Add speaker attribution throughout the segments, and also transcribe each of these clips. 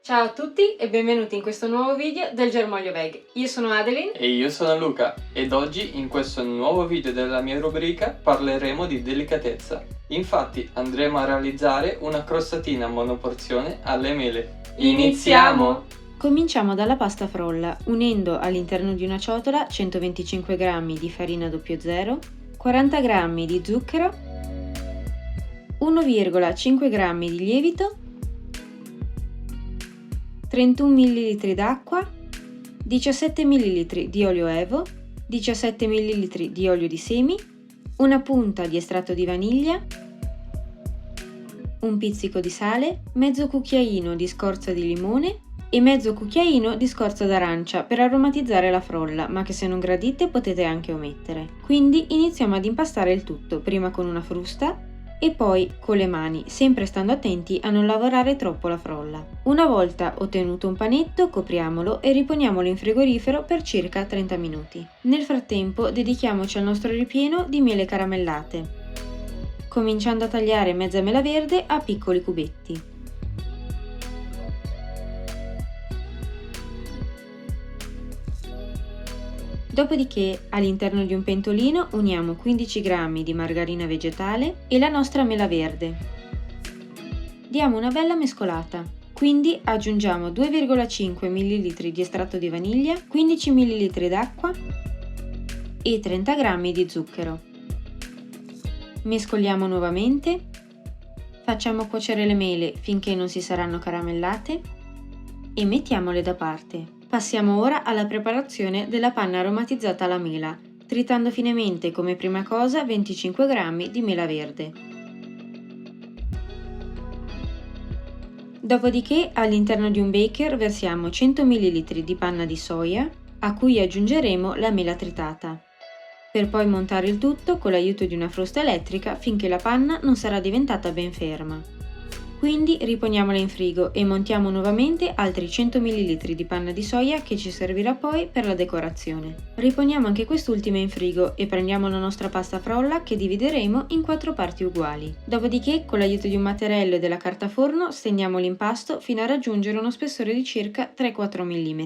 Speaker 1: Ciao a tutti e benvenuti in questo nuovo video del Germoglio Veg. Io sono Adeline
Speaker 2: e io sono Luca ed oggi in questo nuovo video della mia rubrica parleremo di delicatezza. Infatti andremo a realizzare una crostatina monoporzione alle mele.
Speaker 1: Iniziamo!
Speaker 3: Cominciamo dalla pasta frolla, unendo all'interno di una ciotola 125 g di farina 00, 40 g di zucchero, 1,5 g di lievito, 31 ml d'acqua, 17 ml di olio evo, 17 ml di olio di semi, una punta di estratto di vaniglia, un pizzico di sale, mezzo cucchiaino di scorza di limone e mezzo cucchiaino di scorza d'arancia per aromatizzare la frolla, ma che se non gradite potete anche omettere. Quindi iniziamo ad impastare il tutto, prima con una frusta e poi con le mani, sempre stando attenti a non lavorare troppo la frolla. Una volta ottenuto un panetto, copriamolo e riponiamolo in frigorifero per circa 30 minuti. Nel frattempo dedichiamoci al nostro ripieno di mele caramellate, cominciando a tagliare mezza mela verde a piccoli cubetti. Dopodiché all'interno di un pentolino uniamo 15 g di margarina vegetale e la nostra mela verde. Diamo una bella mescolata, quindi aggiungiamo 2,5 ml di estratto di vaniglia, 15 ml d'acqua e 30 g di zucchero. Mescoliamo nuovamente, facciamo cuocere le mele finché non si saranno caramellate e mettiamole da parte. Passiamo ora alla preparazione della panna aromatizzata alla mela, tritando finemente come prima cosa 25 g di mela verde. Dopodiché all'interno di un beker versiamo 100 ml di panna di soia, a cui aggiungeremo la mela tritata, per poi montare il tutto con l'aiuto di una frusta elettrica finché la panna non sarà diventata ben ferma. Quindi riponiamola in frigo e montiamo nuovamente altri 100 ml di panna di soia che ci servirà poi per la decorazione. Riponiamo anche quest'ultima in frigo e prendiamo la nostra pasta frolla che divideremo in 4 parti uguali. Dopodiché con l'aiuto di un mattarello e della carta forno stendiamo l'impasto fino a raggiungere uno spessore di circa 3-4 mm.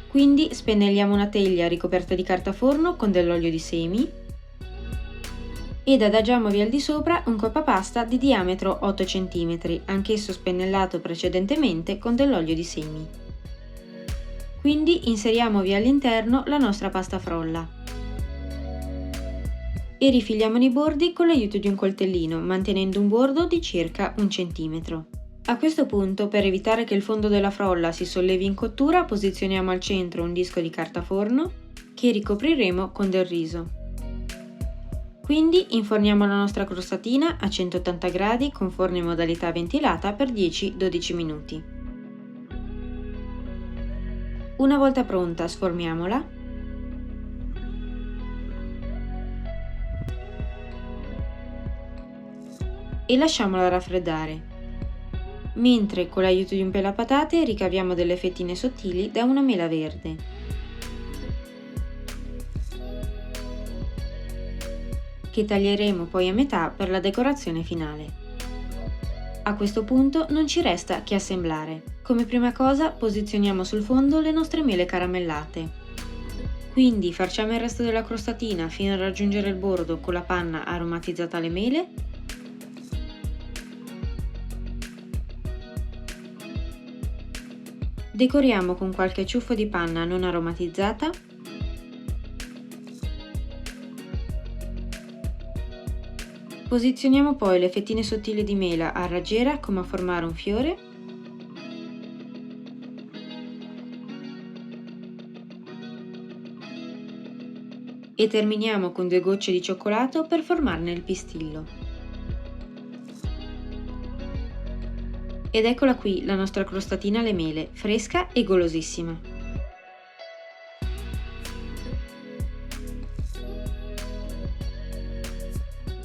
Speaker 3: Quindi spennelliamo una teglia ricoperta di carta forno con dell'olio di semi ed adagiamovi al di sopra un coppapasta di diametro 8 cm, anch'esso spennellato precedentemente con dell'olio di semi. Quindi inseriamovi all'interno la nostra pasta frolla e rifiliamone i bordi con l'aiuto di un coltellino, mantenendo un bordo di circa 1 cm. A questo punto, per evitare che il fondo della frolla si sollevi in cottura, posizioniamo al centro un disco di carta forno che ricopriremo con del riso. Quindi inforniamo la nostra crostatina a 180 gradi con forno in modalità ventilata per 10-12 minuti. Una volta pronta sformiamola e lasciamola raffreddare, mentre con l'aiuto di un pelapatate ricaviamo delle fettine sottili da una mela verde. Che taglieremo poi a metà per la decorazione finale. A questo punto non ci resta che assemblare. Come prima cosa posizioniamo sul fondo le nostre mele caramellate. Quindi farciamo il resto della crostatina fino a raggiungere il bordo con la panna aromatizzata alle mele. Decoriamo con qualche ciuffo di panna non aromatizzata. Posizioniamo poi le fettine sottili di mela a raggiera come a formare un fiore e terminiamo con 2 gocce di cioccolato per formarne il pistillo. Ed eccola qui la nostra crostatina alle mele, fresca e golosissima.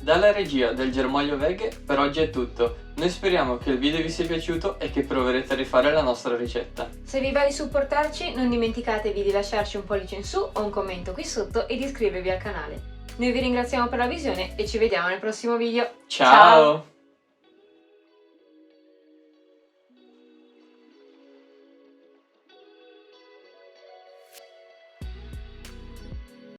Speaker 2: Dalla regia del Germoglio Veg per oggi è tutto. Noi speriamo che il video vi sia piaciuto e che proverete a rifare la nostra ricetta.
Speaker 1: Se vi va di supportarci, non dimenticatevi di lasciarci un pollice in su o un commento qui sotto e di iscrivervi al canale. Noi vi ringraziamo per la visione e ci vediamo nel prossimo video.
Speaker 2: Ciao.